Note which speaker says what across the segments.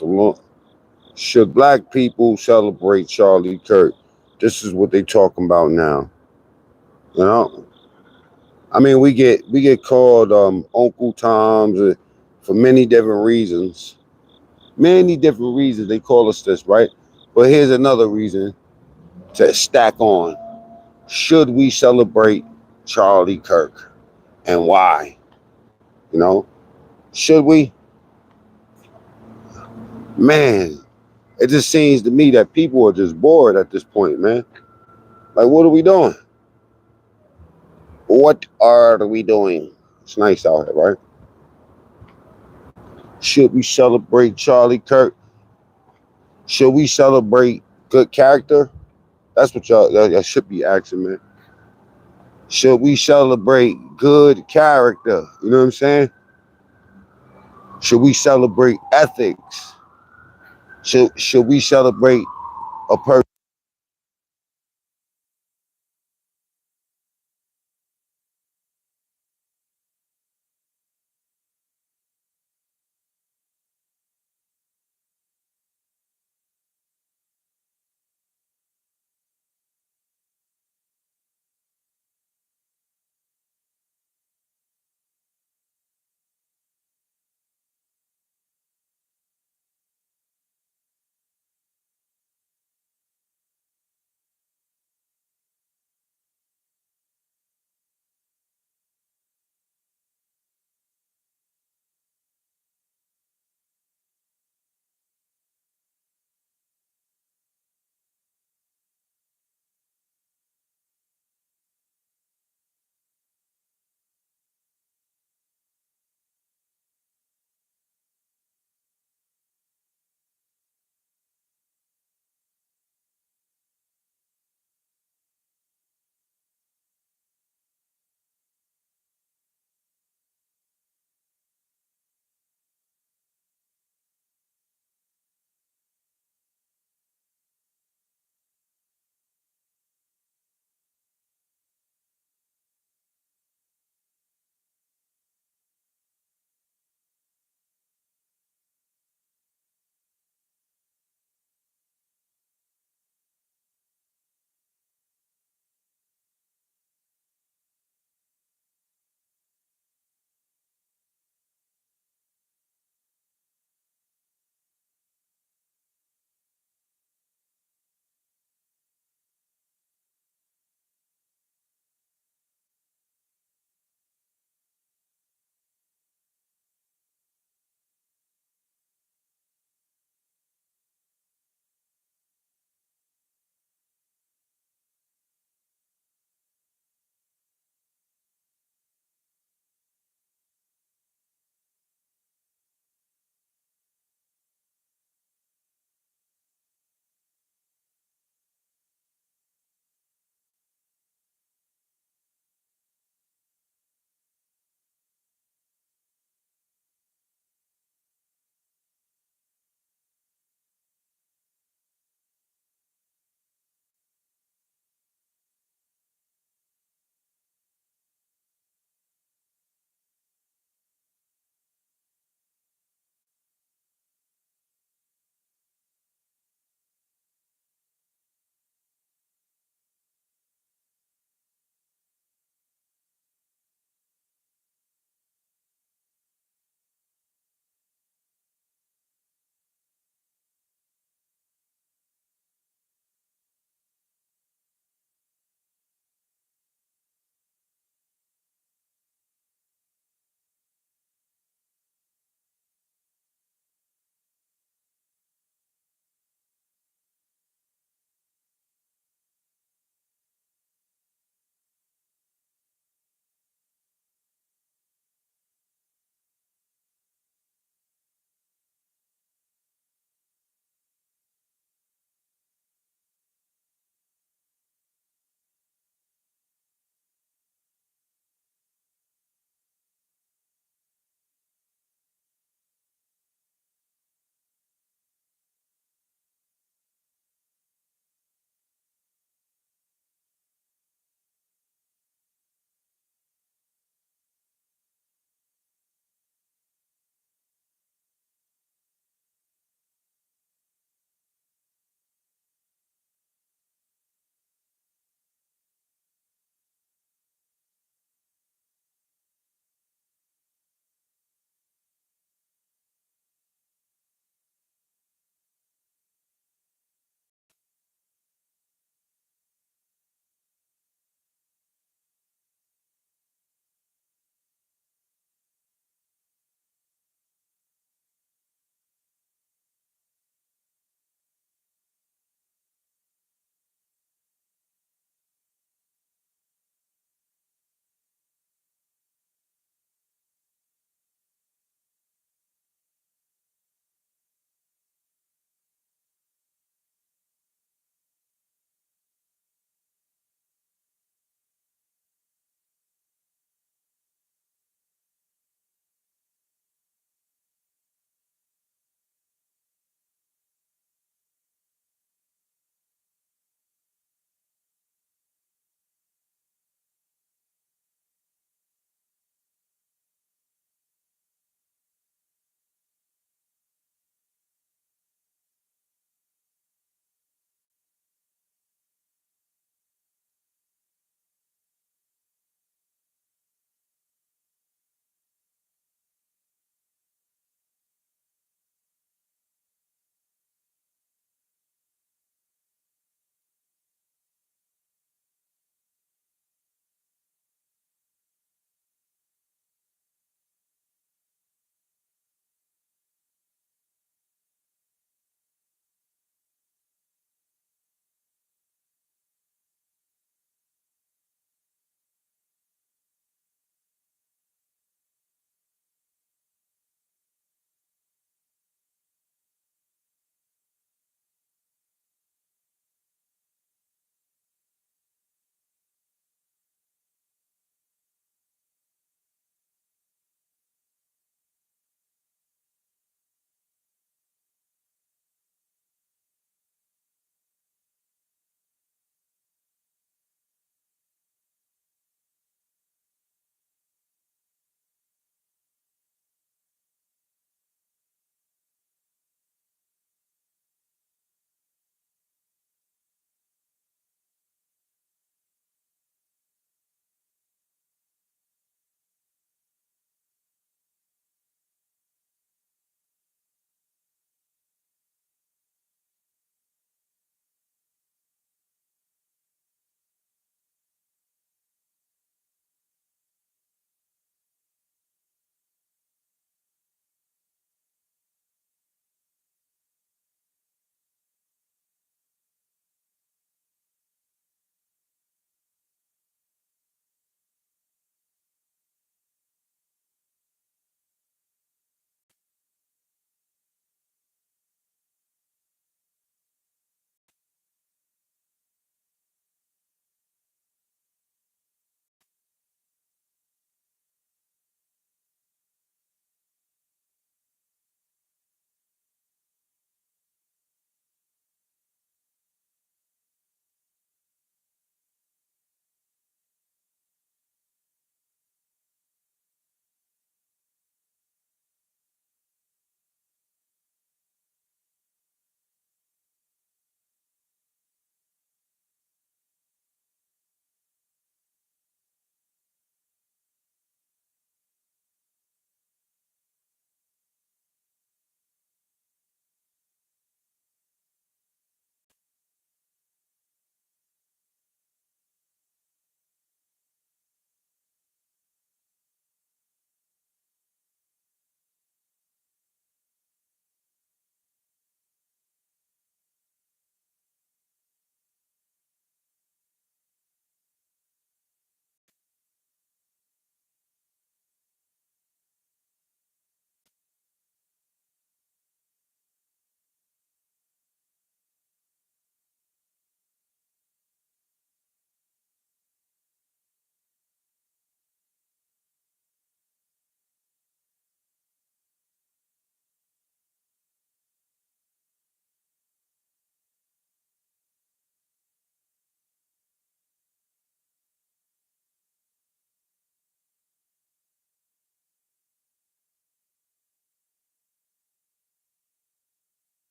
Speaker 1: Well, should black people celebrate Charlie Kirk? This is what they talking about now. You know, I mean, we get called Uncle Toms for many different reasons. Many different reasons they call us this, right? But here's another reason to stack on. Should we celebrate Charlie Kirk, and why? You know, should we? Man, it just seems to me that people are just bored at this point, man. Like, what are we doing? What are we doing? It's nice out here, right? Should we celebrate Charlie Kirk? Should we celebrate good character? That's what y'all should be asking, man. Should we celebrate good character? You know what I'm saying? Should we celebrate ethics? Should we celebrate a person?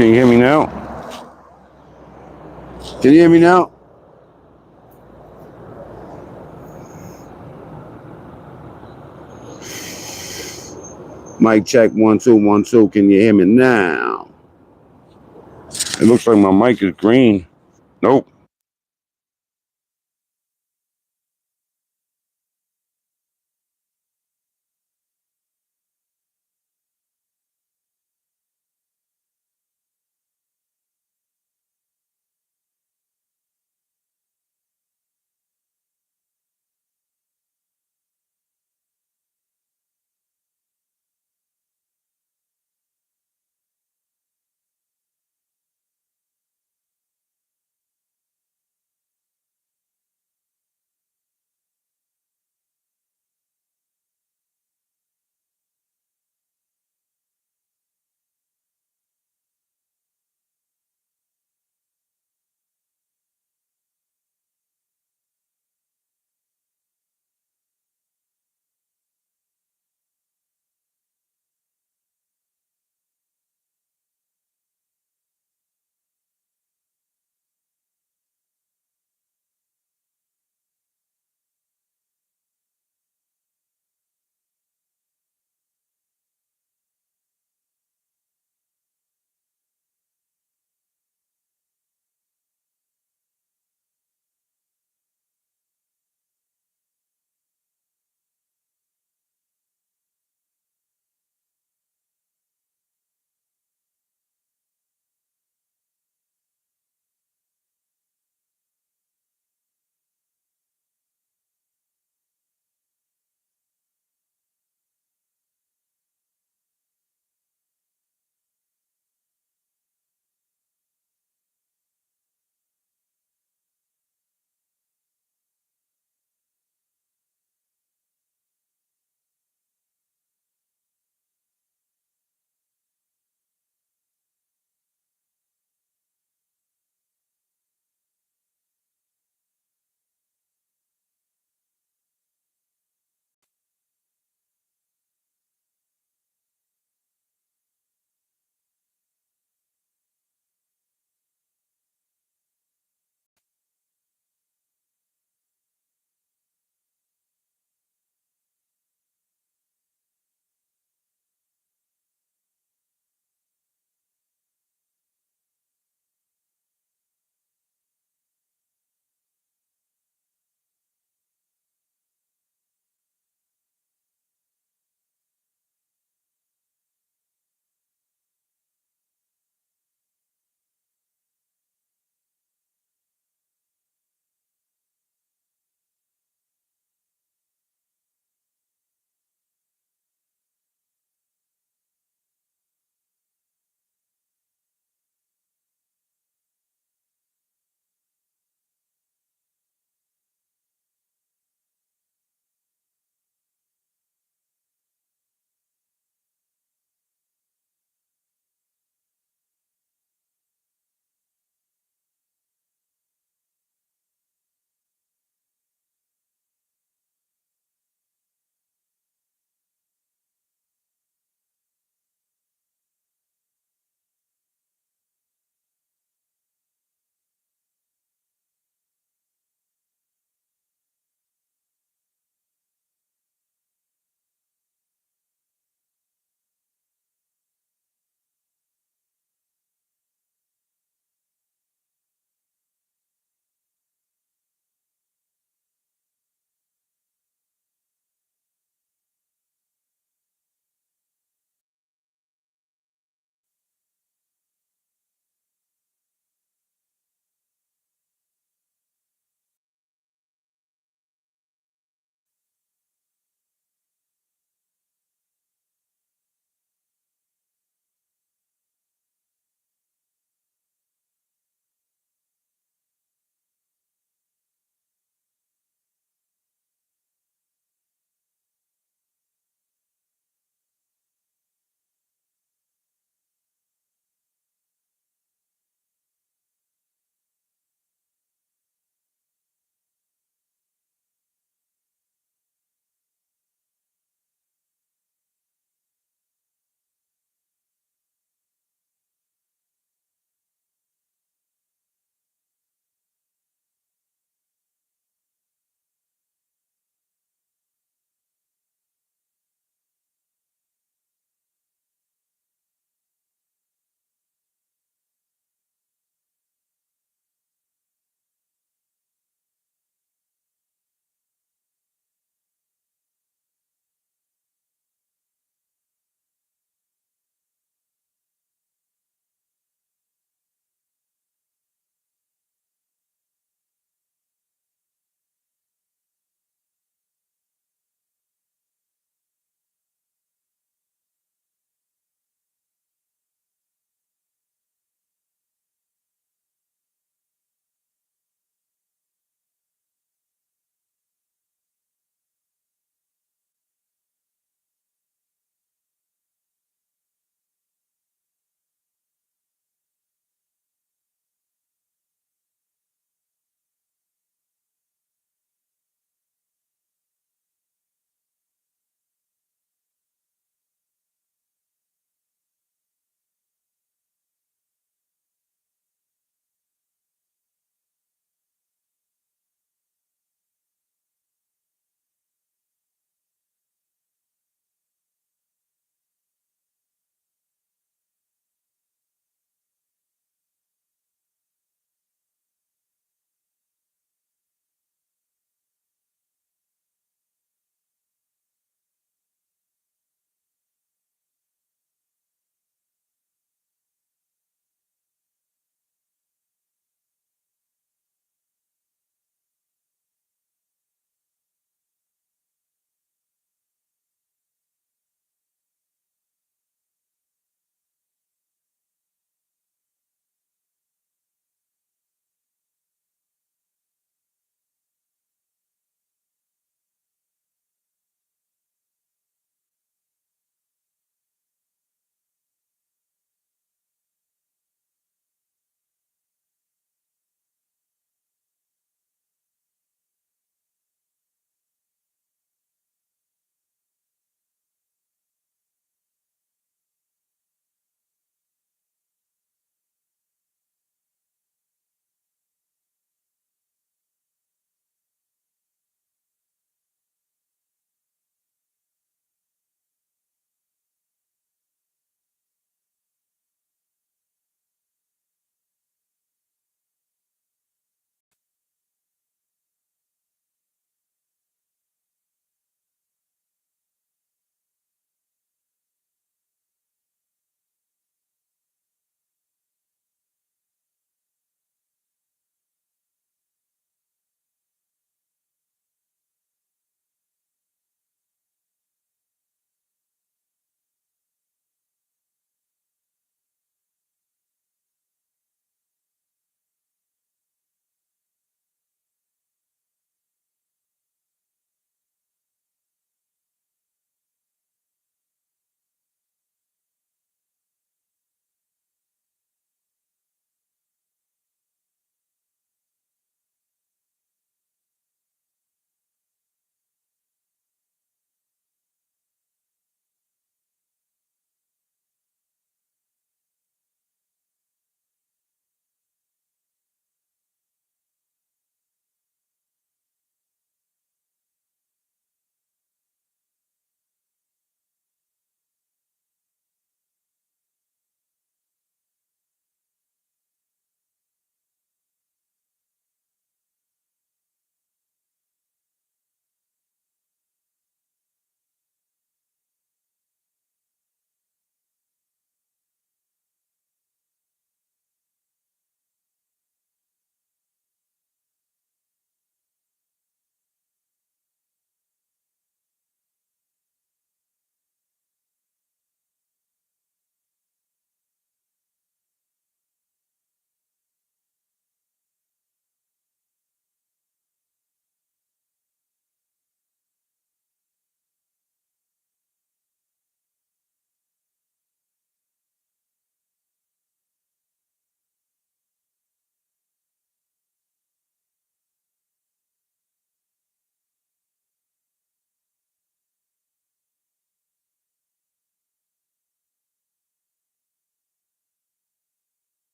Speaker 1: Can you hear me now? Can you hear me now? Mic check 1 2 1 2. Can you hear me now? It looks like my mic is green. Nope.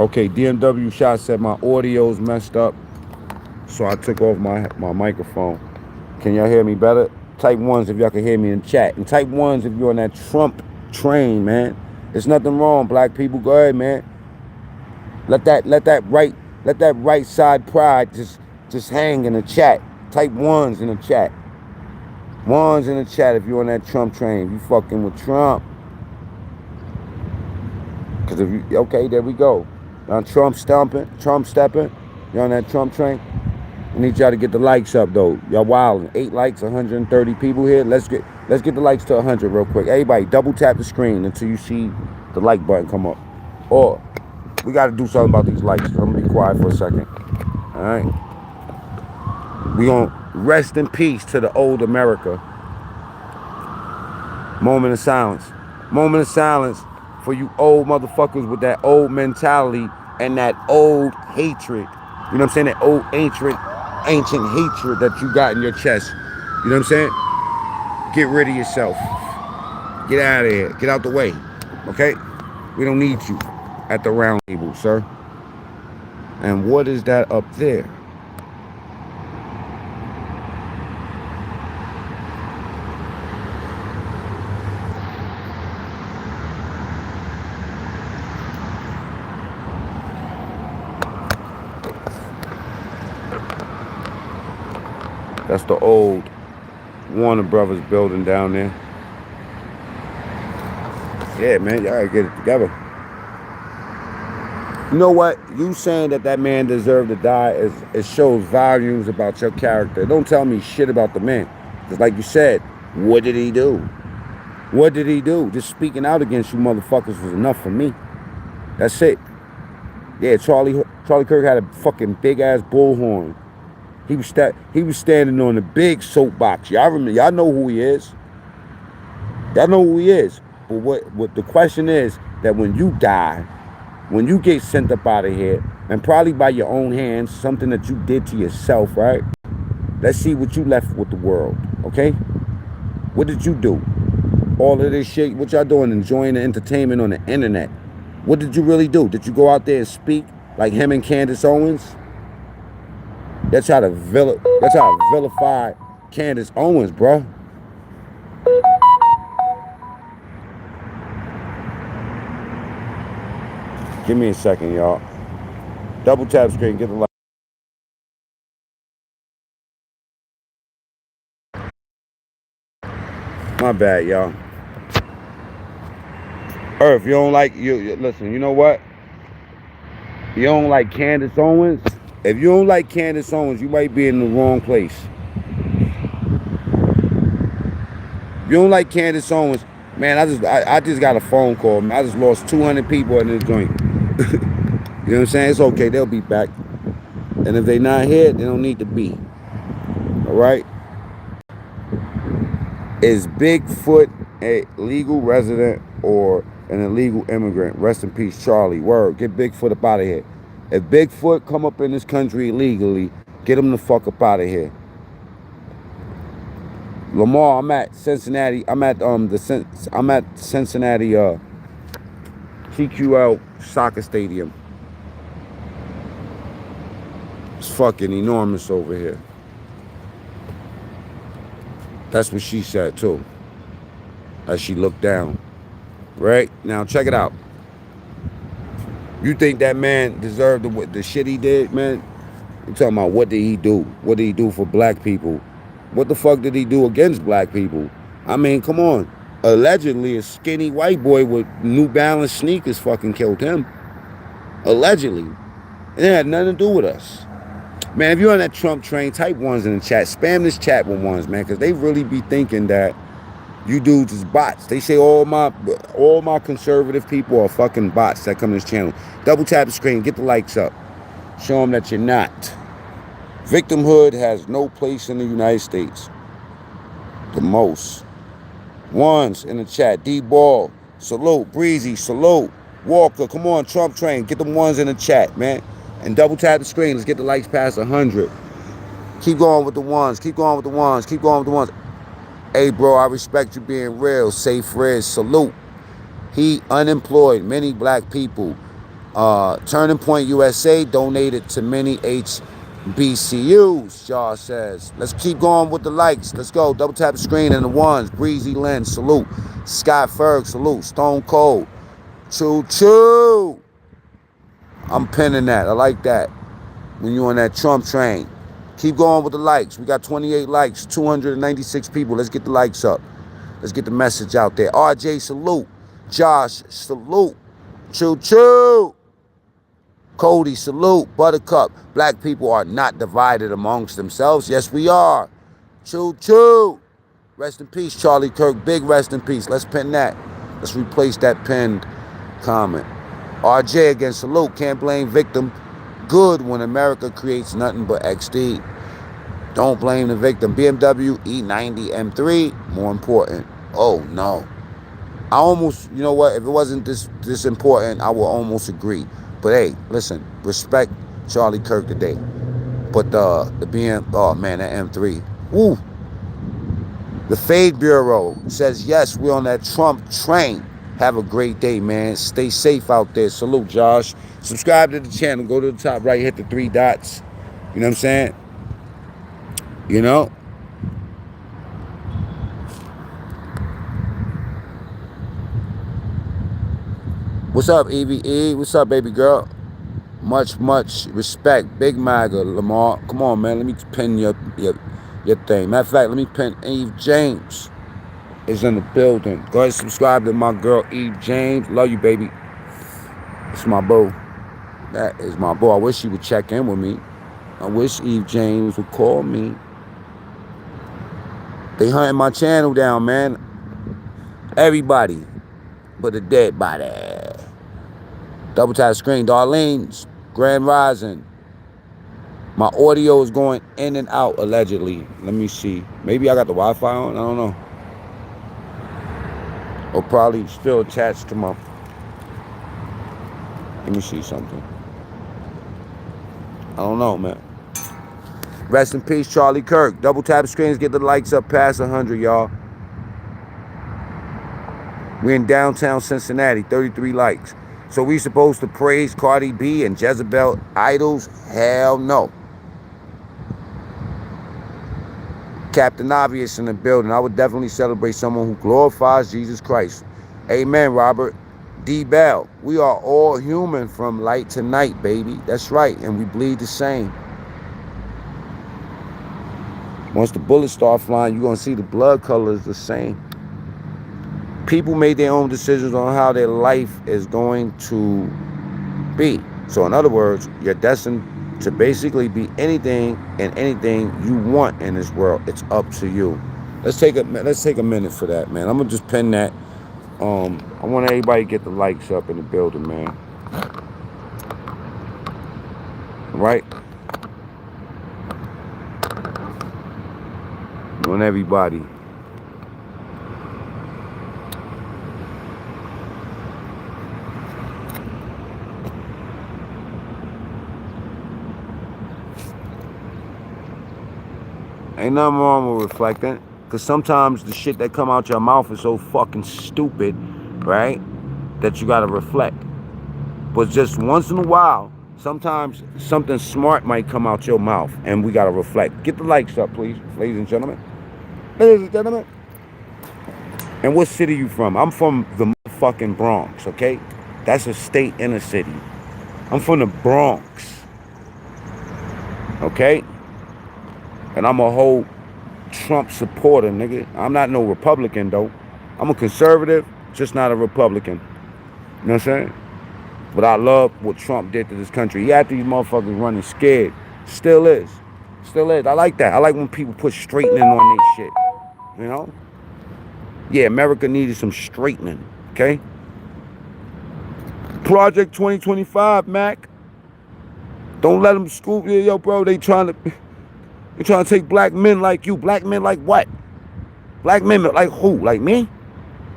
Speaker 1: Okay, DMW shot said my audio's messed up, so I took off my microphone. Can y'all hear me better? Type ones if y'all can hear me in chat, and type ones if you're on that Trump train, man. There's nothing wrong, black people. Go ahead, man. Let that right side pride just hang in the chat. Type ones in the chat. Ones in the chat if you're on that Trump train. If you fucking with Trump. Cause if you okay, there we go. Now Trump stepping. You're on that Trump train. I need y'all to get the likes up though. Y'all wildin'. 8 likes, 130 people here. Let's get the likes to 100 real quick. Everybody, double tap the screen until you see the like button come up. Or we got to do something about these likes. I'm gonna be quiet for a second. All right. We gonna rest in peace to the old America. Moment of silence. Moment of silence for you old motherfuckers with that old mentality and that old hatred. You know what I'm saying? That old ancient hatred that you got in your chest. You know what I'm saying? Get rid of yourself. Get out of here. Get out the way. Okay? We don't need you at the round table, sir. And what is that up there? That's the old Warner Brothers building down there. Yeah, man, y'all gotta get it together. You know what? You saying that man deserved to die it shows volumes about your character. Don't tell me shit about the man. Because like you said, what did he do? What did he do? Just speaking out against you motherfuckers was enough for me. That's it. Yeah, Charlie Kirk had a fucking big ass bullhorn. He was standing on the big soapbox. Y'all know who he is. Y'all know who he is. But what the question is that when you die, when you get sent up out of here, and probably by your own hands, something that you did to yourself, right? Let's see what you left with the world, okay? What did you do? All of this shit, what y'all doing, enjoying the entertainment on the internet? What did you really do? Did you go out there and speak like him and Candace Owens? That's how to vilify Candace Owens, bro. Give me a second, y'all. Double tap screen, get the light. My bad, y'all. Earth, you don't like you listen, you know what? You don't like Candace Owens? If you don't like Candace Owens, you might be in the wrong place. If you don't like Candace Owens, man, I just got a phone call, man. I just lost 200 people in this joint. You know what I'm saying? It's okay, they'll be back. And if they not here, they don't need to be. Alright? Is Bigfoot a legal resident or an illegal immigrant? Rest in peace, Charlie. Word. Get Bigfoot up out of here. If Bigfoot come up in this country illegally, get him the fuck up out of here. Lamar, I'm at Cincinnati. I'm at Cincinnati TQL soccer stadium. It's fucking enormous over here. That's what she said too. As she looked down. Right? Now check it out. You think that man deserved the shit he did, man? You talking about what did he do? What did he do for black people? What the fuck did he do against black people? I mean, come on. Allegedly, a skinny white boy with New Balance sneakers fucking killed him. Allegedly. It had nothing to do with us. Man, if you're on that Trump train, type ones in the chat. Spam this chat with ones, man, because they really be thinking that you dudes is bots. They say all my conservative people are fucking bots that come to this channel. Double tap the screen, get the likes up. Show them that you're not. Victimhood has no place in the United States. The most. Ones in the chat. D-Ball, salute. Breezy, salute. Walker, come on, Trump train. Get them ones in the chat, man. And double tap the screen. Let's get the likes past 100. Keep going with the ones. Keep going with the ones. Keep going with the ones. Hey, bro, I respect you being real. Safe Red, salute. He unemployed many black people. Turning Point USA donated to many HBCUs, Josh says. Let's keep going with the likes. Let's go. Double tap the screen and the ones. Breezy Lynn, salute. Scott Ferg, salute. Stone Cold. Choo choo. I'm pinning that. I like that. When you're on that Trump train. Keep going with the likes. We got 28 likes, 296 people. Let's get the likes up. Let's get the message out there. RJ, salute. Josh, salute. Choo choo. Cody, salute. Buttercup. Black people are not divided amongst themselves. Yes, we are. Choo choo. Rest in peace, Charlie Kirk. Big rest in peace. Let's pin that. Let's replace that pinned comment. RJ again, salute. Can't blame victim. Good when America creates nothing but XD. Don't blame the victim. BMW E90 M3, more important. Oh no. I almost, you know what, if it wasn't this important, I would almost agree. But hey, listen, respect Charlie Kirk today. But the BM, oh man, that M3. Woo. The Fade Bureau says, yes, we're on that Trump train. Have a great day, man. Stay safe out there. Salute, Josh. Subscribe to the channel. Go to the top right, hit the 3 dots. You know what I'm saying? You know? What's up, EVE? What's up, baby girl? Much respect. Big MAGA, Lamar. Come on, man. Let me pin your thing. Matter of fact, let me pin Eve James is in the building. Go ahead and subscribe to my girl, Eve James. Love you, baby. It's my boo. That is my boo. I wish she would check in with me. I wish Eve James would call me. They hunting my channel down, man. Everybody but a dead body. Double tap screen. Darlene's Grand Rising. My audio is going in and out, allegedly. Let me see. Maybe I got the Wi-Fi on. I don't know. Or probably still attached to my... Let me see something. I don't know, man. Rest in peace, Charlie Kirk. Double tap screens, get the likes up past 100, y'all. We're in downtown Cincinnati, 33 likes. So we supposed to praise Cardi B and Jezebel idols? Hell no. Captain Obvious in the building. I would definitely celebrate someone who glorifies Jesus Christ. Amen, Robert. D. Bell. We are all human from light to night, baby. That's right, and we bleed the same. Once the bullets start flying, you're going to see the blood color is the same. People made their own decisions on how their life is going to be. So in other words, you're destined to basically be anything and anything you want in this world. It's up to you. Let's take a minute for that, man. I'm gonna just pin that. I want everybody to get the likes up in the building, man. Right? I want everybody. Ain't nothing wrong with reflecting, because sometimes the shit that come out your mouth is so fucking stupid, right, that you gotta reflect. But just once in a while, sometimes something smart might come out your mouth, and we gotta reflect. Get the likes up, please, ladies and gentlemen. Ladies and gentlemen. And what city you from? I'm from the motherfucking Bronx, okay? That's a state in a city. I'm from the Bronx, okay? And I'm a whole Trump supporter, nigga. I'm not no Republican, though. I'm a conservative, just not a Republican. You know what I'm saying? But I love what Trump did to this country. He had these motherfuckers running scared. Still is. Still is. I like that. I like when people put straightening on their shit. You know? Yeah, America needed some straightening, okay? Project 2025, Mac. Don't let them scoop you. Yo, bro, they trying to take black men like you. Black men like what? Black men like who? Like me?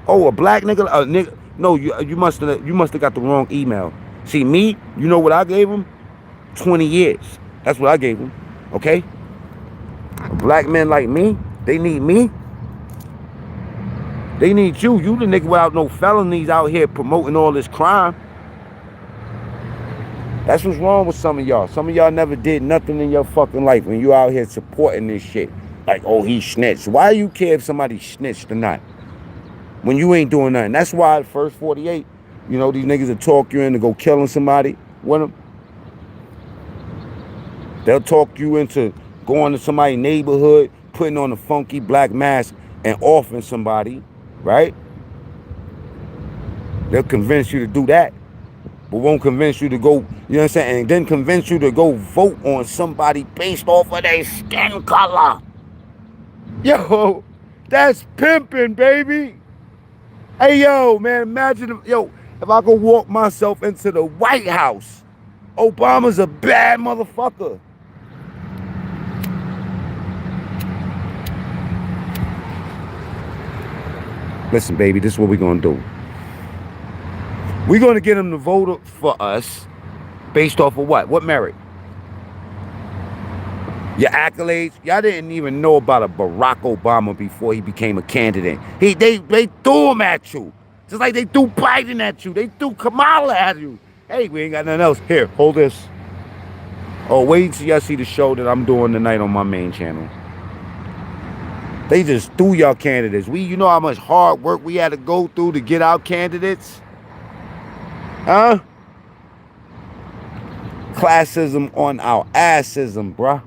Speaker 1: Oh, a black nigga? A nigga? No, you must have got the wrong email. See, me, you know what I gave him? 20 years. That's what I gave him. Okay? Black men like me, they need me. They need you. You the nigga without no felonies out here promoting all this crime. That's what's wrong with some of y'all. Some of y'all never did nothing in your fucking life when you out here supporting this shit. Like, oh, he snitched. Why do you care if somebody snitched or not? When you ain't doing nothing. That's why the first 48, you know, these niggas will talk you into go killing somebody with them. They'll talk you into going to somebody's neighborhood, putting on a funky black mask and offing somebody, right? They'll convince you to do that, but won't convince you to go, you know what I'm saying? And then convince you to go vote on somebody based off of their skin color. Yo, that's pimping, baby. Hey, yo, man, imagine, if I could walk myself into the White House. Obama's a bad motherfucker. Listen, baby, this is what we're going to do. We're going to get him to vote for us based off of what? What merit? Your accolades. Y'all didn't even know about a Barack Obama before he became a candidate. They threw him at you. Just like they threw Biden at you. They threw Kamala at you. Hey, we ain't got nothing else. Here, hold this. Oh, wait till y'all see the show that I'm doing tonight on my main channel. They just threw y'all candidates. You know how much hard work we had to go through to get our candidates? Huh? Classism on our assism, bruh.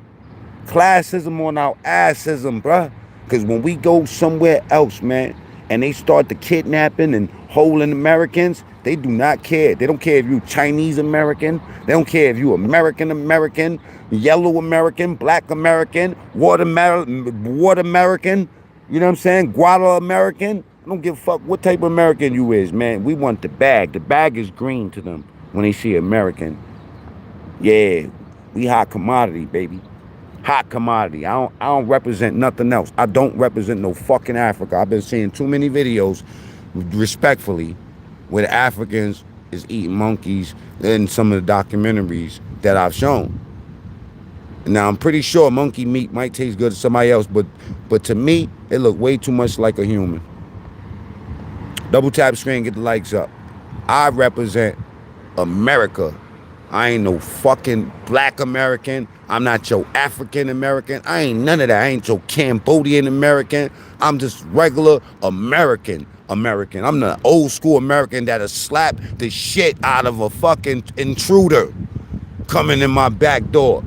Speaker 1: Classism on our assism, bruh. Because when we go somewhere else, man, and they start the kidnapping and holding Americans, they do not care. They don't care if you Chinese American. They don't care if you American American, yellow American, black American, water American, you know what I'm saying? Guada American. I don't give a fuck what type of American you is, man. We want the bag. The bag is green to them when they see American. Yeah, we hot commodity, baby. Hot commodity. I don't represent nothing else. I don't represent no fucking Africa. I've been seeing too many videos, respectfully, where the Africans is eating monkeys in some of the documentaries that I've shown. Now, I'm pretty sure monkey meat might taste good to somebody else, but to me, it looked way too much like a human. Double tap screen, get the likes up. I represent America. I ain't no fucking black American. I'm not your African American. I ain't none of that. I ain't your Cambodian American. I'm just regular American. I'm the old school American that'll slap the shit out of a fucking intruder coming in my back door.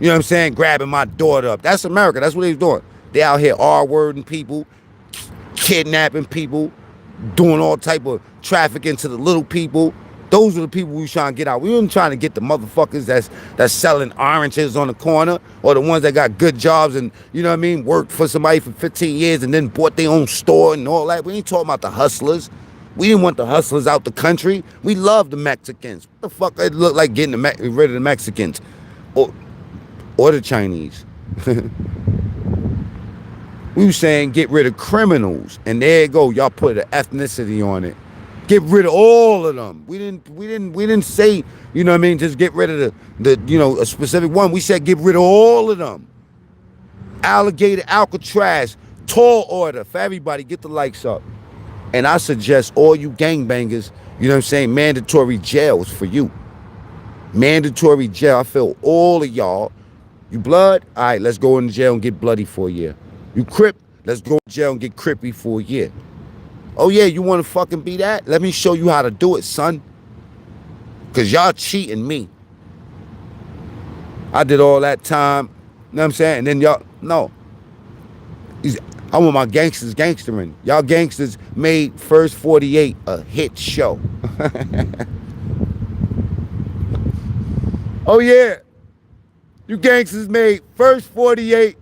Speaker 1: You know what I'm saying? Grabbing my daughter up. That's America. That's what they're doing. They out here R-wording people, kidnapping people, doing all type of trafficking to the little people. Those are the people we trying to get out. We ain't trying to get the motherfuckers that's selling oranges on the corner, or the ones that got good jobs and, you know what I mean, worked for somebody for 15 years and then bought their own store and all that. We ain't talking about the hustlers. We didn't want the hustlers out the country. We love the Mexicans. What the fuck it look like getting rid of the Mexicans? Or the Chinese. We were saying get rid of criminals. And there you go. Y'all put an ethnicity on it. Get rid of all of them. We didn't say, you know what I mean, just get rid of the you know, a specific one. We said get rid of all of them. Alligator, Alcatraz, tall order for everybody. Get the likes up. And I suggest all you gangbangers, you know what I'm saying, mandatory jails for you. Mandatory jail. I feel all of y'all. You blood? All right, let's go in jail and get bloody for a year. You crip? Let's go in jail and get crippy for a year. Oh yeah, you want to fucking be that? Let me show you how to do it, son. Because y'all cheating me. I did all that time, you know what I'm saying? And then y'all, no. I want my gangsters gangstering. Y'all gangsters made First 48 a hit show. Oh yeah. You gangsters made First 48.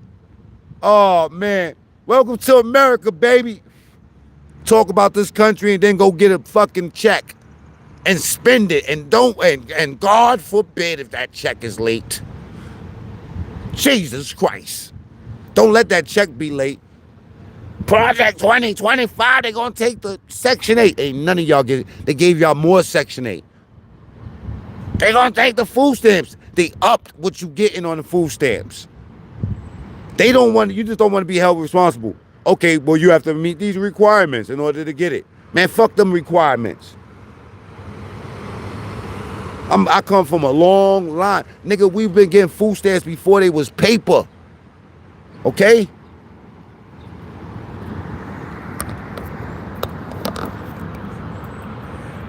Speaker 1: Oh man. Welcome to America, baby. Talk about this country and then go get a fucking check and spend it, and and God forbid if that check is late. Jesus Christ. Don't let that check be late. Project 2025, they're gonna take the Section 8. Ain't none of y'all get it. They gave y'all more Section 8. They're gonna take the food stamps. They upped what you getting on the food stamps. They don't want, you just don't want to be held responsible. Okay, well, you have to meet these requirements in order to get it. Man, fuck them requirements. I come from a long line. Nigga, we've been getting food stamps before they was paper. Okay?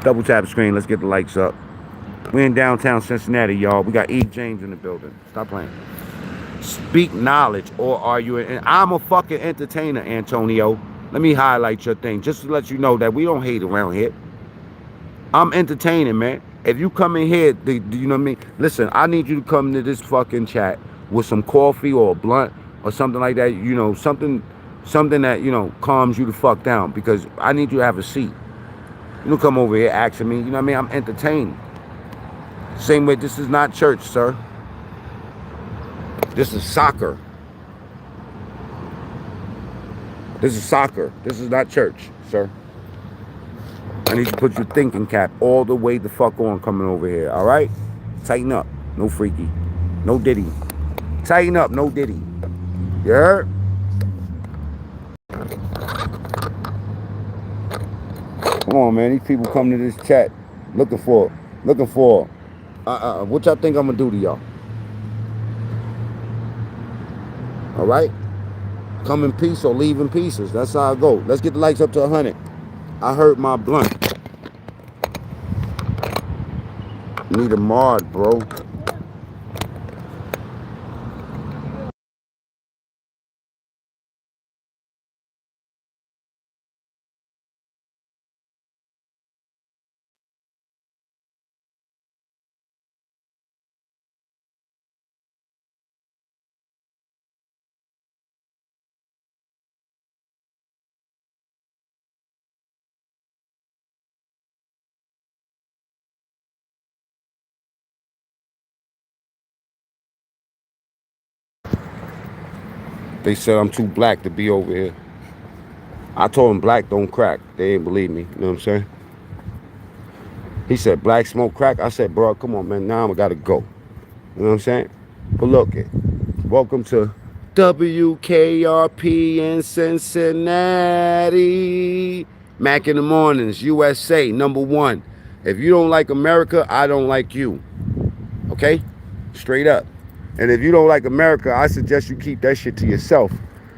Speaker 1: Double tap the screen. Let's get the likes up. We in downtown Cincinnati, y'all. We got E. James in the building. Stop playing. Speak knowledge, or are you? And I'm a fucking entertainer, Antonio. Let me highlight your thing, just to let you know that we don't hate around here. I'm entertaining, man. If you come in here, you know what I mean? Listen, I need you to come to this fucking chat with some coffee or a blunt or something like that. You know, something that, you know, calms you the fuck down, because I need you to have a seat. You don't come over here asking me, you know what I mean? I'm entertaining. Same way, this is not church, sir. This is soccer. This is soccer. This is not church, sir. I need you to put your thinking cap all the way the fuck on coming over here, all right? Tighten up. No freaky. No diddy. Tighten up. No diddy. You heard? Come on, man. These people come to this chat looking for. What y'all think I'm gonna do to y'all? All right? Come in peace or leave in pieces. That's how I go. Let's get the likes up to 100. I heard my blunt. Need a mod, bro. They said I'm too black to be over here. I told them black don't crack. They didn't believe me. You know what I'm saying? He said black smoke crack. I said, bro, come on, man. Now I gotta go. You know what I'm saying? But look, welcome to WKRP in Cincinnati. Mac in the mornings, USA, #1. If you don't like America, I don't like you. Okay? Straight up. And if you don't like America, I suggest you keep that shit to yourself.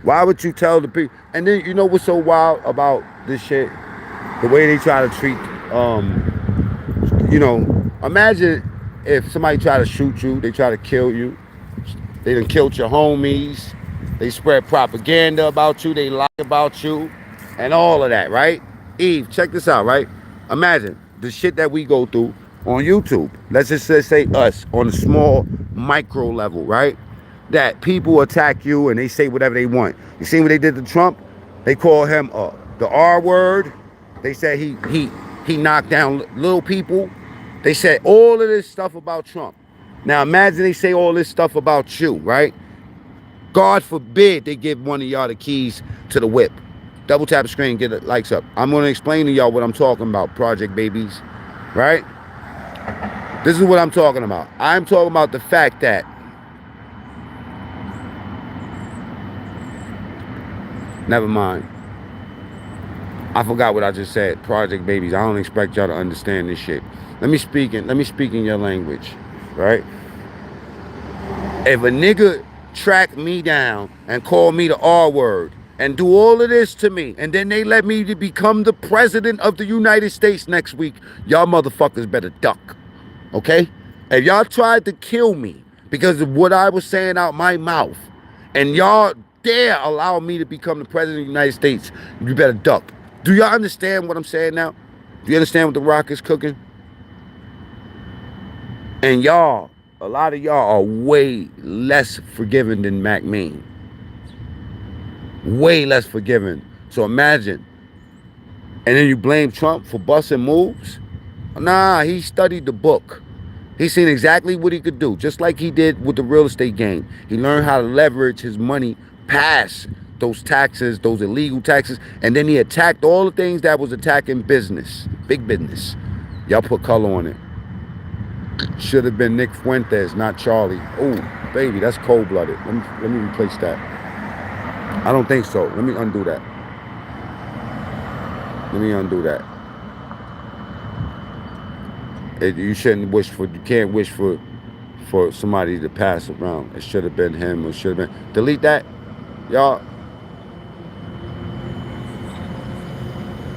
Speaker 1: Why would you tell the people? And then, you know what's so wild about this shit? The way they try to treat, you know, imagine if somebody try to shoot you, they try to kill you. They done killed your homies. They spread propaganda about you. They lie about you and all of that, right? Eve, check this out, right? Imagine the shit that we go through on YouTube. Let's just say us on a small micro level, right? That people attack you and they say whatever they want. You see what they did to Trump? They call him the R word. They said he knocked down little people. They said all of this stuff about Trump. Now imagine they say all this stuff about you, right? God forbid they give one of y'all the keys to the whip. Double tap the screen, get the likes up. I'm going to explain to y'all what I'm talking about, Project Babies, right? This is what I'm talking about. I'm talking about the fact that never mind. I forgot what I just said. Project Babies. I don't expect y'all to understand this shit. Let me speak in your language, right? If a nigga track me down and call me the R word and do all of this to me, and then they let me to become the president of the United States next week, y'all motherfuckers better duck, okay? If y'all tried to kill me because of what I was saying out my mouth, and y'all dare allow me to become the president of the United States, you better duck. Do y'all understand what I'm saying now? Do you understand what the Rock is cooking? And y'all, a lot of y'all are way less forgiving than Mac Mean. Way less forgiving. So imagine. And then you blame Trump for busting moves? Nah, he studied the book. He seen exactly what he could do, just like he did with the real estate game. He learned how to leverage his money past those taxes, those illegal taxes, and then he attacked all the things that was attacking business, big business. Y'all put color on it. Should have been Nick Fuentes, not Charlie. Oh, baby, that's cold-blooded. Let me replace that. I don't think so. Let me undo that. Let me undo that. You shouldn't wish for. You can't wish for somebody to pass around. It should have been him. Or should have been. Delete that, y'all.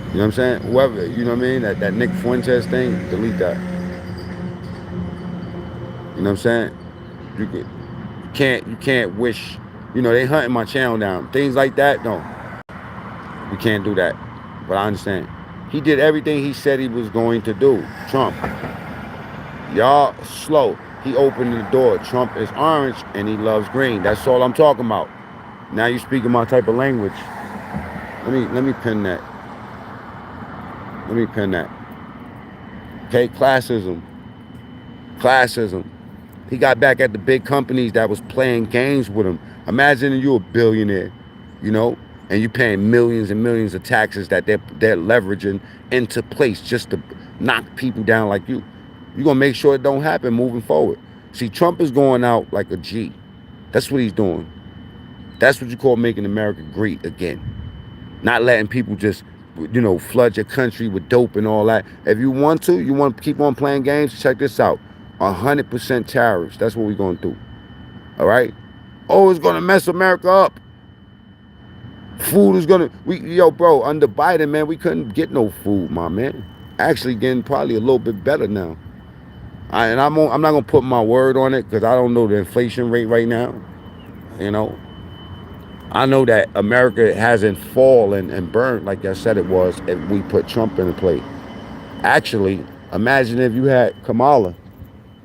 Speaker 1: You know what I'm saying? Whoever, you know what I mean? That Nick Fuentes thing, delete that. You know what I'm saying? You can't wish. You know they hunting my channel down. Things like that. No, we can't do that. But I understand. He did everything he said he was going to do. Trump, y'all slow. He opened the door. Trump is orange and he loves green. That's all I'm talking about. Now you speaking my type of language. Let me pin that. Let me pin that. Okay, classism. Classism. He got back at the big companies that was playing games with him. Imagine you a billionaire, you know, and you paying millions and millions of taxes that they're leveraging into place just to knock people down like you. You're gonna make sure it don't happen moving forward. See, Trump is going out like a G. That's what he's doing. That's what you call making America great again. Not letting people just, flood your country with dope and all that. If you want to keep on playing games, check this out. 100% tariffs. That's what we're going to do. All right? Oh, it's going to mess America up. Food is going to... bro, under Biden, man, we couldn't get no food, my man. Actually getting probably a little bit better now. And I'm not going to put my word on it because I don't know the inflation rate right now. You know? I know that America hasn't fallen and burned like I said it was if we put Trump in the play. Actually, imagine if you had Kamala.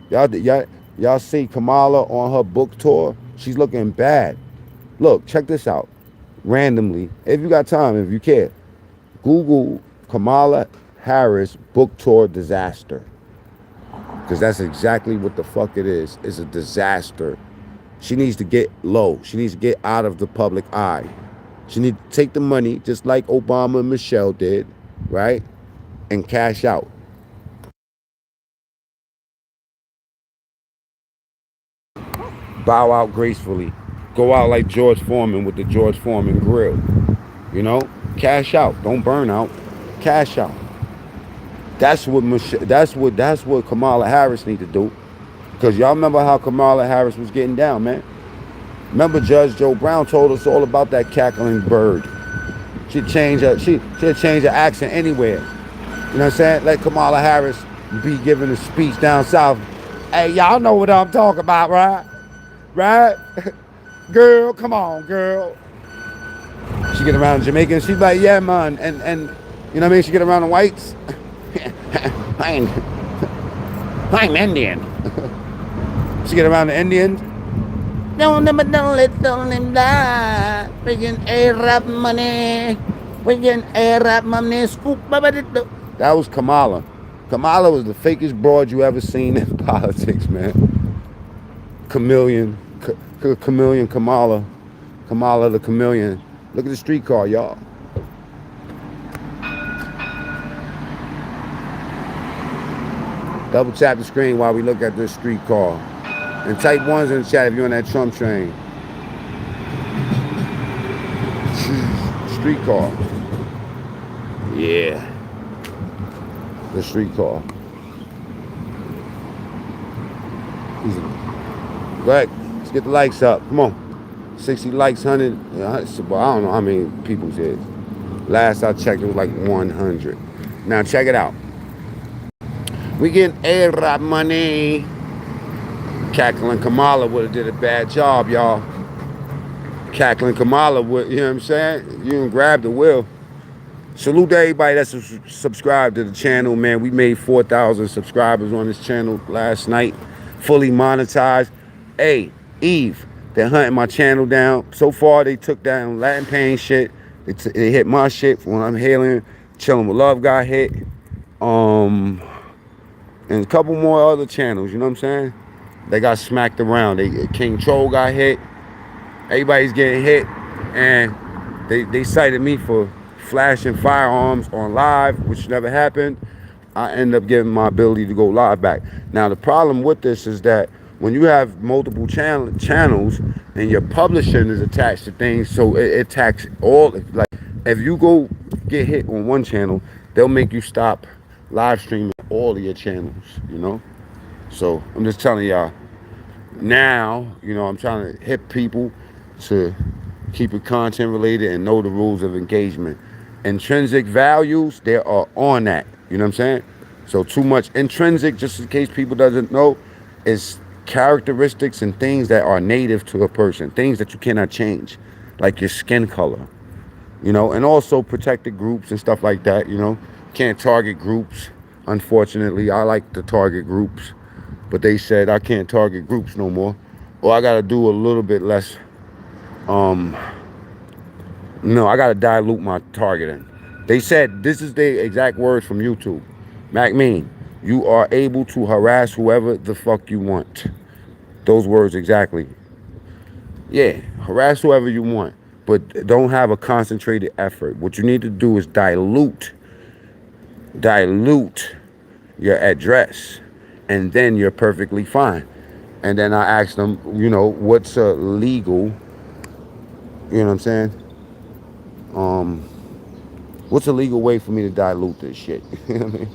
Speaker 1: Y'all see Kamala on her book tour? She's looking bad. Look, check this out. Randomly, if you got time, if you care, Google Kamala Harris book tour disaster. Because that's exactly what the fuck it is. It's a disaster. She needs to get low. She needs to get out of the public eye. She needs to take the money, just like Obama and Michelle did, right? And cash out. Bow out gracefully. Go out like George Foreman with the George Foreman grill. You know? Cash out. Don't burn out. Cash out. That's what Kamala Harris need to do. Because y'all remember how Kamala Harris was getting down, man. Remember Judge Joe Brown told us all about that cackling bird. She'd change her accent anywhere. You know what I'm saying? Let Kamala Harris be giving a speech down south. Hey, y'all know what I'm talking about, right? Right? Girl, come on, girl. She get around the Jamaicans, she's like, yeah, man. And you know what I mean? She get around the whites. I'm Indian. She get around the Indians. Don't let them die. We can Arab money. We can Arab money. Scoop. That was Kamala. Kamala was the fakest broad you ever seen in politics, man. Chameleon Kamala. Kamala the chameleon. Look at the streetcar, y'all. Double tap the screen while we look at this streetcar. And type ones in the chat if you're on that Trump train. Streetcar. Yeah. The streetcar. Go ahead. Let's get the likes up. Come on. 60 likes, 100. I don't know how many people's is. Last I checked, it was like 100. Now check it out. We getting Arab money. Cackling Kamala would have did a bad job, y'all. Cackling Kamala would, you know what I'm saying? You can grab the wheel. Salute to everybody that's subscribed to the channel, man. We made 4,000 subscribers on this channel last night. Fully monetized. Hey, Eve, they're hunting my channel down. So far, they took down Latin Pain shit. They hit my shit when I'm hailing. Chilling with Love got hit. And a couple more other channels, you know what I'm saying? They got smacked around. King Troll got hit. Everybody's getting hit. And they cited me for flashing firearms on live, which never happened. I end up getting my ability to go live back. Now, the problem with this is that when you have multiple channels and your publishing is attached to things, so it attacks all. Like, if you go get hit on one channel, they'll make you stop live streaming all of your channels, So I'm just telling y'all now, I'm trying to hit people to keep it content related and know the rules of engagement. Intrinsic values, they are on that. You know what I'm saying? So too much intrinsic, just in case people doesn't know, is characteristics and things that are native to a person, things that you cannot change, like your skin color, and also protected groups and stuff like that, Can't target groups. Unfortunately, I like to target groups, but they said I can't target groups no more. Or I gotta do a little bit less. Um, no, I gotta dilute my targeting. They said this is the exact words from YouTube. Mac mean, you are able to harass whoever the fuck you want. Those words exactly. Yeah, harass whoever you want, but don't have a concentrated effort. What you need to do is dilute your address, and then you're perfectly fine. And then I asked them, what's a legal, what I'm saying? Um, what's a legal way for me to dilute this shit? You know what I mean?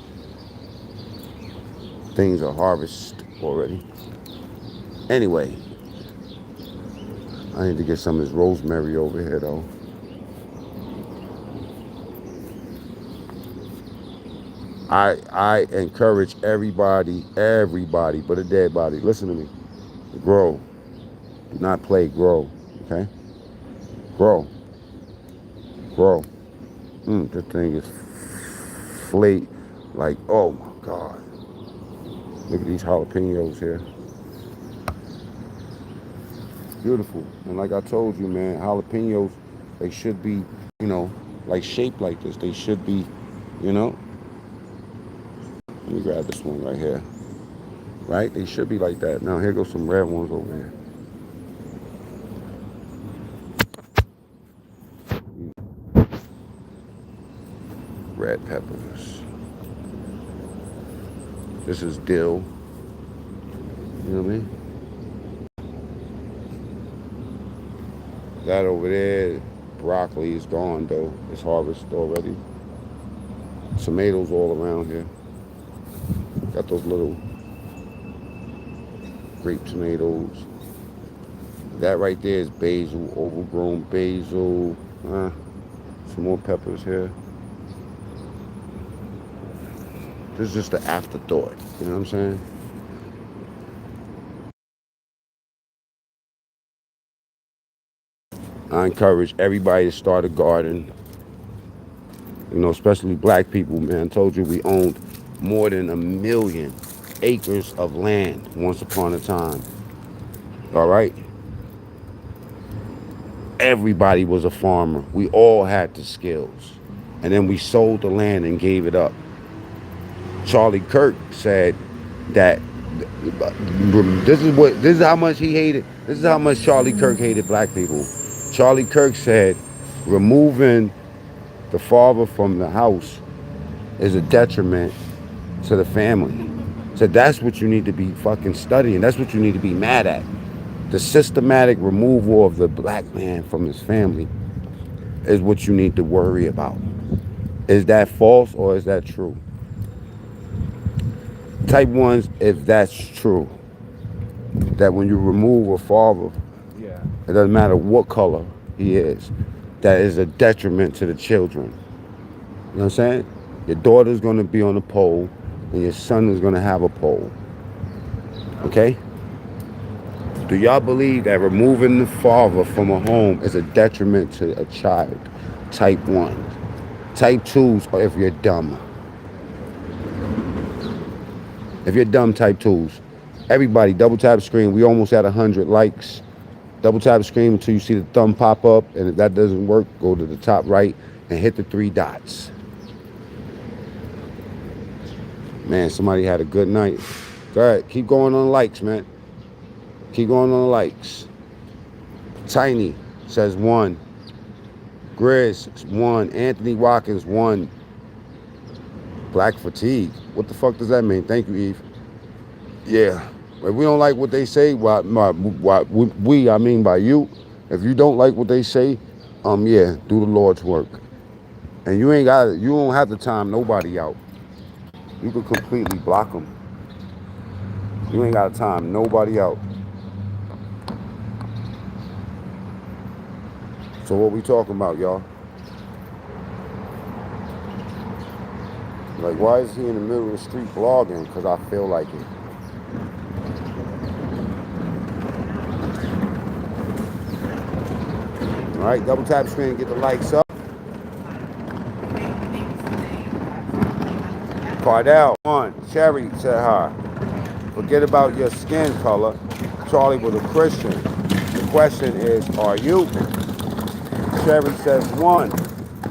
Speaker 1: Things are harvested already. Anyway, I need to get some of this rosemary over here though. I encourage everybody, but a dead body. Listen to me. Grow. Do not play, grow. Okay? Grow. Grow. This thing is flake. Like, oh my God. Look at these jalapenos here. Beautiful. And like I told you, man, jalapenos, they should be, like shaped like this. They should be, you know. Let me grab this one right here. Right? They should be like that. Now here goes some red ones over here. Red peppers. This is dill. You know what I mean? That over there, broccoli is gone though. It's harvested already. Tomatoes all around here. Got those little grape tomatoes. That right there is basil, overgrown basil. Some more peppers here. This is just the afterthought. You know what I'm saying? I encourage everybody to start a garden. Especially black people, man. I told you we owned more than 1 million acres of land once upon a time. All right? Everybody was a farmer. We all had the skills. And then we sold the land and gave it up. Charlie Kirk said that this is how much he hated. This is how much Charlie Kirk hated black people. Charlie Kirk said removing the father from the house is a detriment to the family. So that's what you need to be fucking studying. That's what you need to be mad at. The systematic removal of the black man from his family is what you need to worry about. Is that false or is that true? Type 1s, if that's true, that when you remove a father, it doesn't matter what color he is, that is a detriment to the children. You know what I'm saying? Your daughter's going to be on a pole and your son is going to have a pole. Okay? Do y'all believe that removing the father from a home is a detriment to a child? Type 1. Type 2s, or if you're dumb. If you're dumb, type 2s. Everybody, double tap screen. We almost at 100 likes. Double tap screen until you see the thumb pop up. And if that doesn't work, go to the top right and hit the 3 dots. Man, somebody had a good night. Go ahead. Keep going on the likes, man. Keep going on the likes. Tiny says 1. Grizz 1. Anthony Watkins 1. Black fatigue. What the fuck does that mean? Thank you, Eve. Yeah. If we don't like what they say, I mean by you. If you don't like what they say, yeah, do the Lord's work. And you don't have to time nobody out. You could completely block them. You ain't got to time nobody out. So what we talking about, y'all? Like, why is he in the middle of the street blogging? Because I feel like it. All right, double tap screen, get the likes up. Cardell, one. Cherry said hi. Forget about your skin color. Charlie was a Christian. The question is, are you? Cherry says one.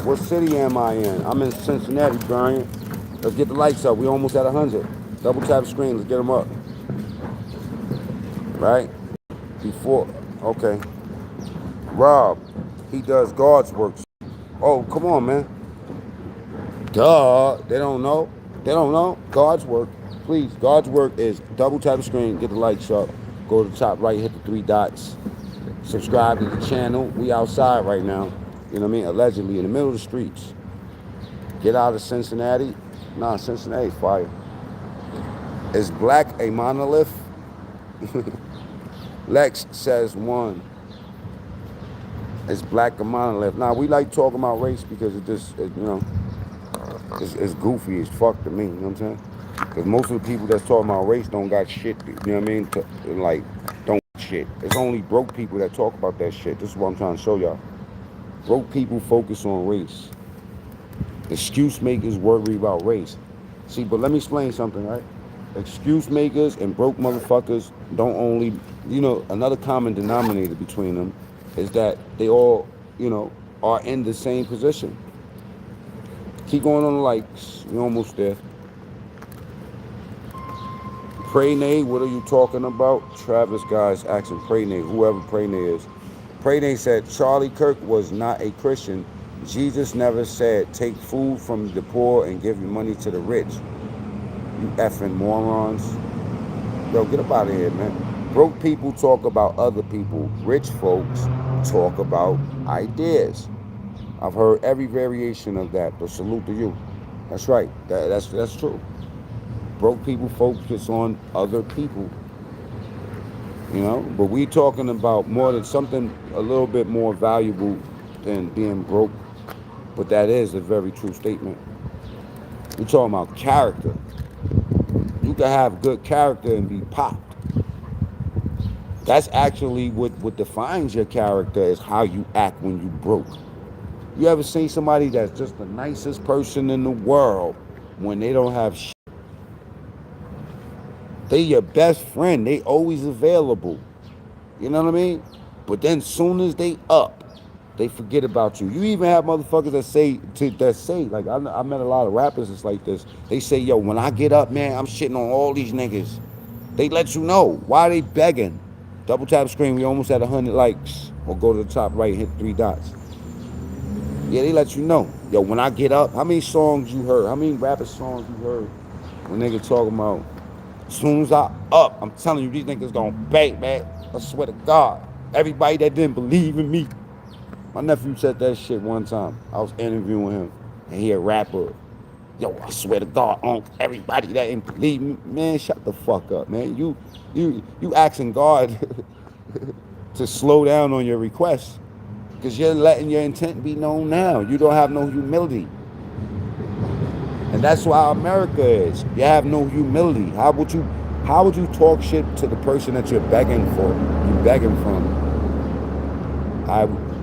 Speaker 1: What city am I in? I'm in Cincinnati, Brian. Let's get the likes up. We almost at 100. Double tap screen. Let's get them up. Right? Before. Okay. Rob. He does God's work. Oh, come on, man. Duh. They don't know. They don't know. God's work. Please. God's work is double tap the screen. Get the likes up. Go to the top right. Hit the 3 dots. Subscribe to the channel. We outside right now. You know what I mean? Allegedly in the middle of the streets. Get out of Cincinnati. Nah, Cincinnati's fire. Is black a monolith? Lex says one. Is black a monolith? Nah, we like talking about race because it's goofy as fuck to me. You know what I'm saying? Because most of the people that's talking about race don't got shit. You know what I mean? Like, don't shit. It's only broke people that talk about that shit. This is what I'm trying to show y'all. Broke people focus on race. Excuse makers worry about race. See, but let me explain something, right? Excuse makers and broke motherfuckers don't only, another common denominator between them is that they all, are in the same position. Keep going on the likes. You're almost there. Praynay, what are you talking about? Travis guys asking Praynay, whoever Praynay is. Praynay said Charlie Kirk was not a Christian. Jesus never said take food from the poor and give your money to the rich. You effing morons. Yo, get up out of here, man. Broke people talk about other people. Rich folks talk about ideas. I've heard every variation of that, but salute to you. That's right. That's true. Broke people focus on other people. But we talking about more than something a little bit more valuable than being broke. But that is a very true statement. We're talking about character. You can have good character and be popped. That's actually what defines your character is how you act when you broke. You ever seen somebody that's just the nicest person in the world when they don't have shit? They your best friend. They always available. You know what I mean? But then soon as they up, they forget about you. You even have motherfuckers that say, like, I met a lot of rappers that's like this. They say, yo, when I get up, man, I'm shitting on all these niggas. They let you know. Why are they begging? Double tap screen, we almost at 100 likes. Or go to the top right, hit 3 dots. Yeah, they let you know. Yo, when I get up, how many songs you heard? How many rapper songs you heard when niggas talking about, as soon as I up, I'm telling you, these niggas gonna bang, man. I swear to God. Everybody that didn't believe in me. My nephew said that shit one time. I was interviewing him, and he a rapper. Yo, I swear to God, everybody that didn't believe me, man, shut the fuck up, man. You asking God to slow down on your requests, because you're letting your intent be known now. You don't have no humility. And that's why America is. You have no humility. How would you talk shit to the person that you're begging for? You begging from.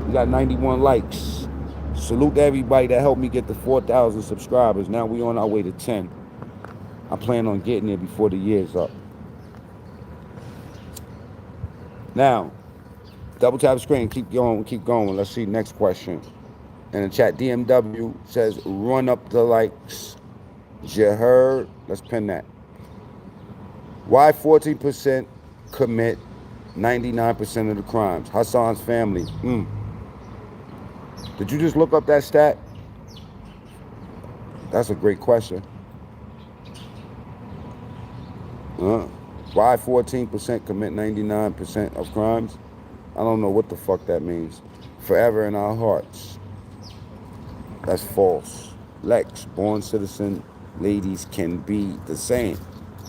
Speaker 1: We got 91 likes. Salute to everybody that helped me get to 4,000 subscribers. Now we on our way to 10. I plan on getting there before the year's up. Now, double tap the screen. Keep going. Let's see next question. In the chat, DMW says, run up the likes. You heard? Let's pin that. Why 14% commit 99% of the crimes? Hassan's family. Did you just look up that stat? That's a great question. Why 14% commit 99% of crimes? I don't know what the fuck that means. Forever in our hearts. That's false. Lex, born citizen ladies can be the same.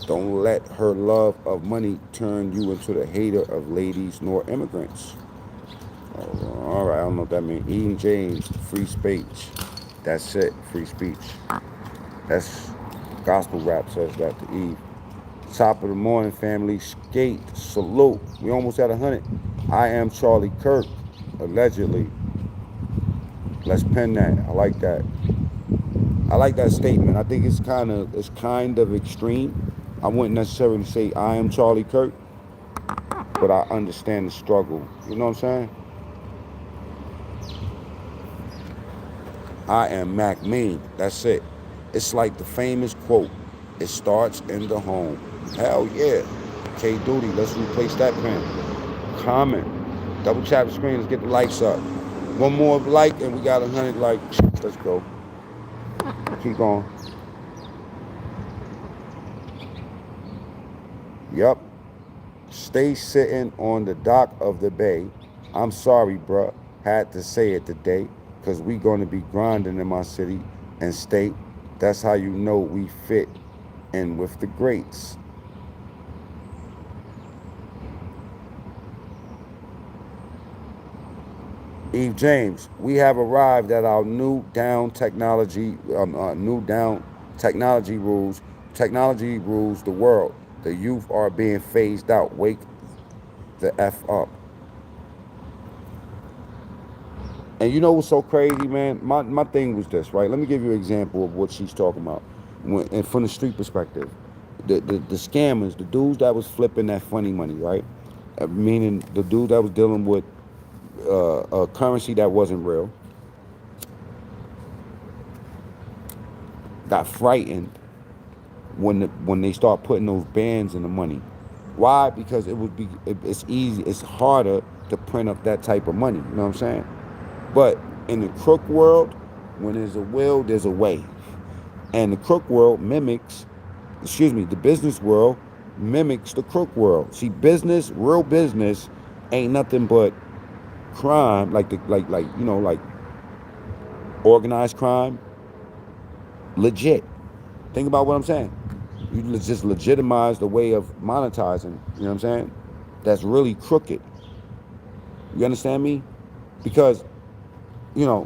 Speaker 1: Don't let her love of money turn you into the hater of ladies nor immigrants. All right, I don't know what that means. Eden James, free speech. That's it, free speech. That's gospel rap says that to Eve. Top of the morning, family. Skate, salute. We almost at 100. I am Charlie Kirk, allegedly. Let's pen that. I like that. I like that statement. I think it's kind of extreme. I wouldn't necessarily say I am Charlie Kirk, but I understand the struggle. You know what I'm saying? I am Mac Mean. That's it. It's like the famous quote. It starts in the home. Hell yeah. K Duty, let's replace that pen. Comment. Double tap the screen. Let's get the likes up. One more like and we got 100 likes. Let's go. Keep going. Yup. Stay sitting on the dock of the bay. I'm sorry, bruh. Had to say it today. Cause we gonna be grinding in my city and state. That's how you know we fit in with the greats. Eve James, we have arrived at our new down technology rules. Technology rules the world. The youth are being phased out. Wake the F up. And you know what's so crazy, man? My thing was this, right? Let me give you an example of what she's talking about. And from the street perspective, the scammers, the dudes that was flipping that funny money, right? Meaning the dude that was dealing with a currency that wasn't real, got frightened when they start putting those bands in the money. Why? Because it's easy, it's harder to print up that type of money. You know what I'm saying? But in the crook world, when there's a will, there's a way. And the crook world mimics, excuse me, the business world mimics the crook world. See, business, real business, ain't nothing but crime, like organized crime, legit. Think about what I'm saying. You just legitimize the way of monetizing. You know what I'm saying? That's really crooked. You understand me? Because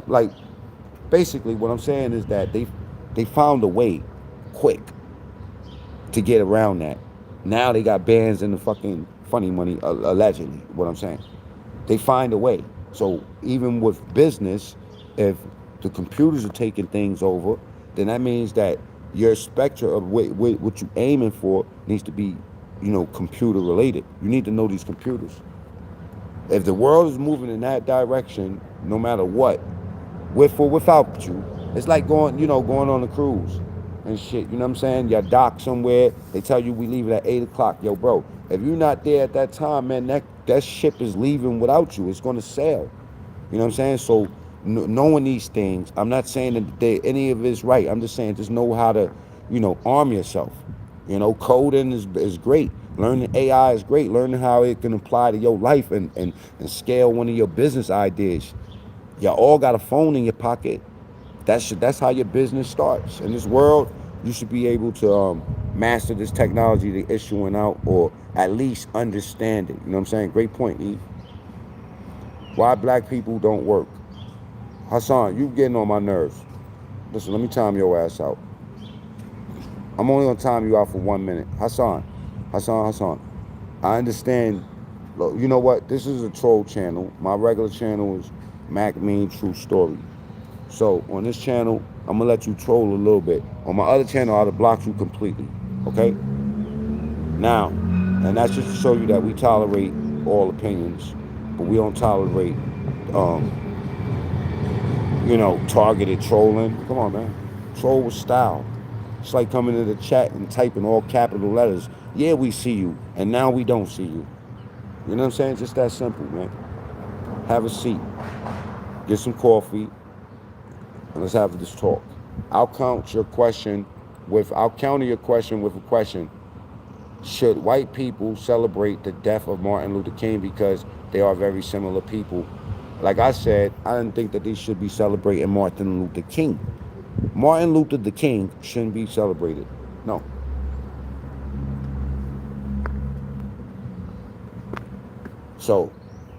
Speaker 1: like basically what I'm saying is that they found a way quick to get around that. Now they got bans in the fucking funny money, allegedly. What I'm saying, they find a way. So even with business, if the computers are taking things over, then that means that your spectrum of what you aiming for needs to be, computer related. You need to know these computers. If the world is moving in that direction, no matter what, with or without you, it's like going on a cruise and shit. You know what I'm saying? You dock somewhere. They tell you we leave it at 8 o'clock. Yo, bro, if you're not there at that time, man, that ship is leaving without you. It's gonna sail. You know what I'm saying? So knowing these things, I'm not saying that any of it's right. I'm just saying just know how to, arm yourself. Coding is great. Learning AI is great. Learning how it can apply to your life and scale one of your business ideas. You all got a phone in your pocket. That's how your business starts. In this world, you should be able to master this technology they're issuing out, or at least understand it. You know what I'm saying? Great point, Eve. Why black people don't work? Hassan, you getting on my nerves. Listen, let me time your ass out. I'm only gonna time you out for 1 minute. Hassan. I understand. Look, you know what? This is a troll channel. My regular channel is Mac Mean True Story. So on this channel, I'm gonna let you troll a little bit. On my other channel, I'll block you completely. Okay? Now, and that's just to show you that we tolerate all opinions, but we don't tolerate, um, targeted trolling. Come on, man. Troll with style. It's like coming to the chat and typing all capital letters. Yeah, we see you, and now we don't see you. You know what I'm saying? Just that simple, man. Have a seat, get some coffee, and let's have this talk. I'll counter your question with a question. Should white people celebrate the death of Martin Luther King because they are very similar people? Like I said, I didn't think that they should be celebrating Martin Luther King. Martin Luther the King shouldn't be celebrated. No. So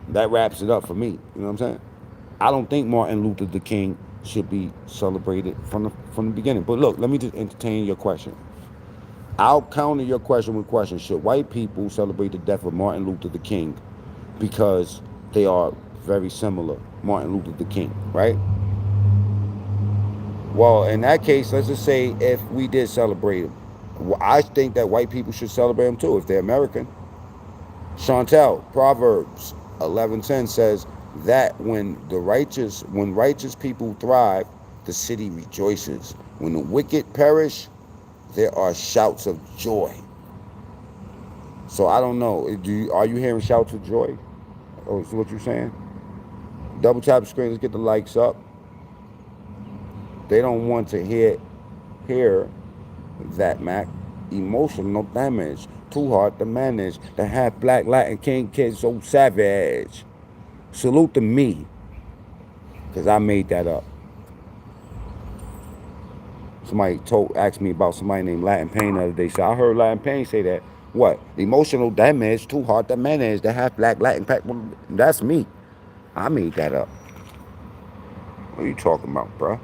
Speaker 1: that wraps it up for me. You know what I'm saying? I don't think Martin Luther the King should be celebrated from the beginning. But look, let me just entertain your question. I'll counter your question with question. Should white people celebrate the death of Martin Luther the King? Because they are very similar. Martin Luther the King, right? Well, in that case, let's just say if we did celebrate him, I think that white people should celebrate him too if they're American. Chantel, Proverbs 11:10 says that when righteous people thrive, the city rejoices. When the wicked perish, there are shouts of joy. So I don't know. Are you hearing shouts of joy? Oh, is what you're saying? Double tap the screen. Let's get the likes up. They don't want to hear that, Mac. Emotional damage. Too hard to manage. The half black Latin king kid so savage. Salute to me, because I made that up. Somebody asked me about somebody named Latin Pain the other day. So I heard Latin Pain say that. What? Emotional damage, too hard to manage. The half black Latin pack. That's me. I made that up. What are you talking about, bruh?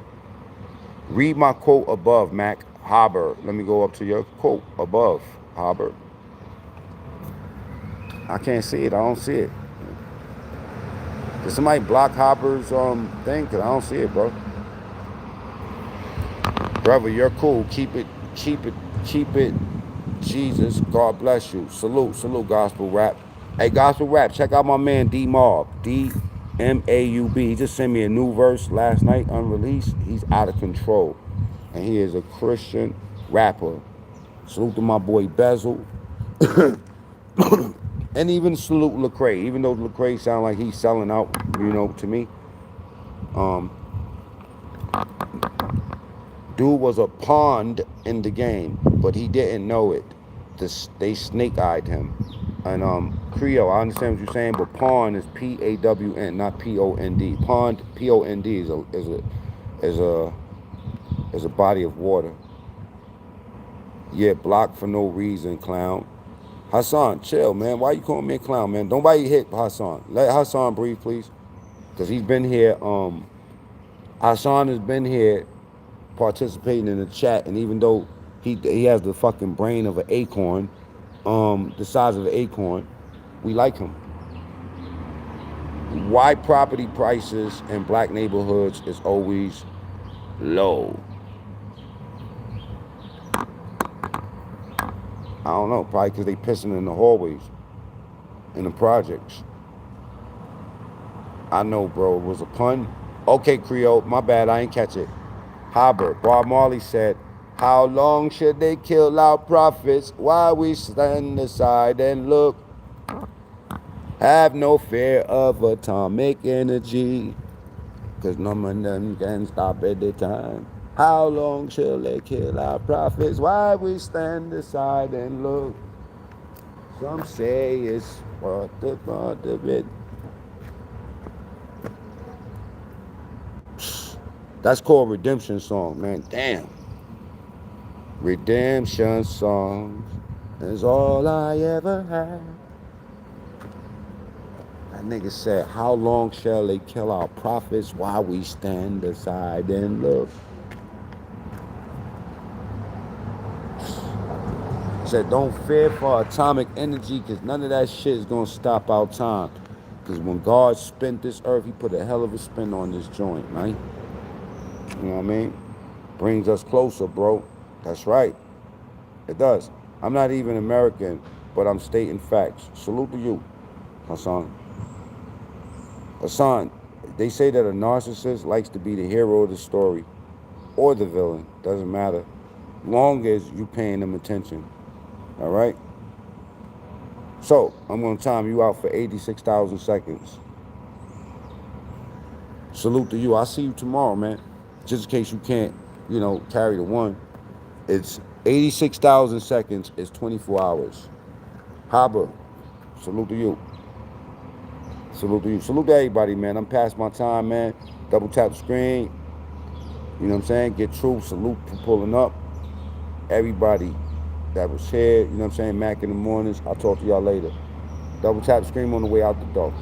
Speaker 1: Read my quote above, Mac Hobber. Let me go up to your quote above, Hobber. I can't see it. I don't see it. Did somebody block Hobber's thing? Cause I don't see it, bro. Brother, you're cool. Keep it, keep it, keep it. Jesus, God bless you. Salute, salute, gospel rap. Hey, gospel rap, check out my man D Mob. D-M-A-U-B. He just sent me a new verse last night, unreleased. He's out of control. And he is a Christian rapper. Salute to my boy Bezel. And even salute Lecrae. Even though Lecrae sound like he's selling out, to me. Dude was a pawn in the game, but he didn't know it. They snake-eyed him. And Creole, I understand what you're saying, but pawn is P-A-W-N, not P-O-N-D. Pond, P-O-N-D is a body of water. Yeah, blocked for no reason, clown. Hassan, chill, man. Why you calling me a clown, man? Nobody hit Hassan. Let Hassan breathe, please. Because he's been here. Hassan has been here participating in the chat, and even though he has the fucking brain of an acorn, the size of an acorn, we like him. Why property prices in black neighborhoods is always low? I don't know, probably because they pissing in the hallways, in the projects. I know, bro, it was a pun. Okay, Creole, my bad, I ain't catch it. Hobber, Bob Marley said, how long should they kill our prophets while we stand aside and look? Have no fear of atomic energy, cause none of them can stop at the time. How long shall they kill our prophets while we stand aside and look? Some say it's part of it. That's called Redemption Song, man. Damn. Redemption songs is all I ever had. That nigga said, how long shall they kill our prophets while we stand aside and look? Said, don't fear for atomic energy, because none of that shit is going to stop our time. Because when God spent this earth, he put a hell of a spin on this joint, right? You know what I mean? Brings us closer, bro. That's right. It does. I'm not even American, but I'm stating facts. Salute to you, Hassan. Hassan, they say that a narcissist likes to be the hero of the story or the villain. Doesn't matter. Long as you paying them attention. All right? So, I'm going to time you out for 86,000 seconds. Salute to you. I'll see you tomorrow, man. Just in case you can't, carry the one. It's 86,000 seconds. It's 24 hours. Haba, salute to you. Salute to you. Salute to everybody, man. I'm past my time, man. Double tap the screen. You know what I'm saying? Get Truth, salute for pulling up. Everybody that was here, you know what I'm saying? Mac in the mornings. I'll talk to y'all later. Double tap scream on the way out the door.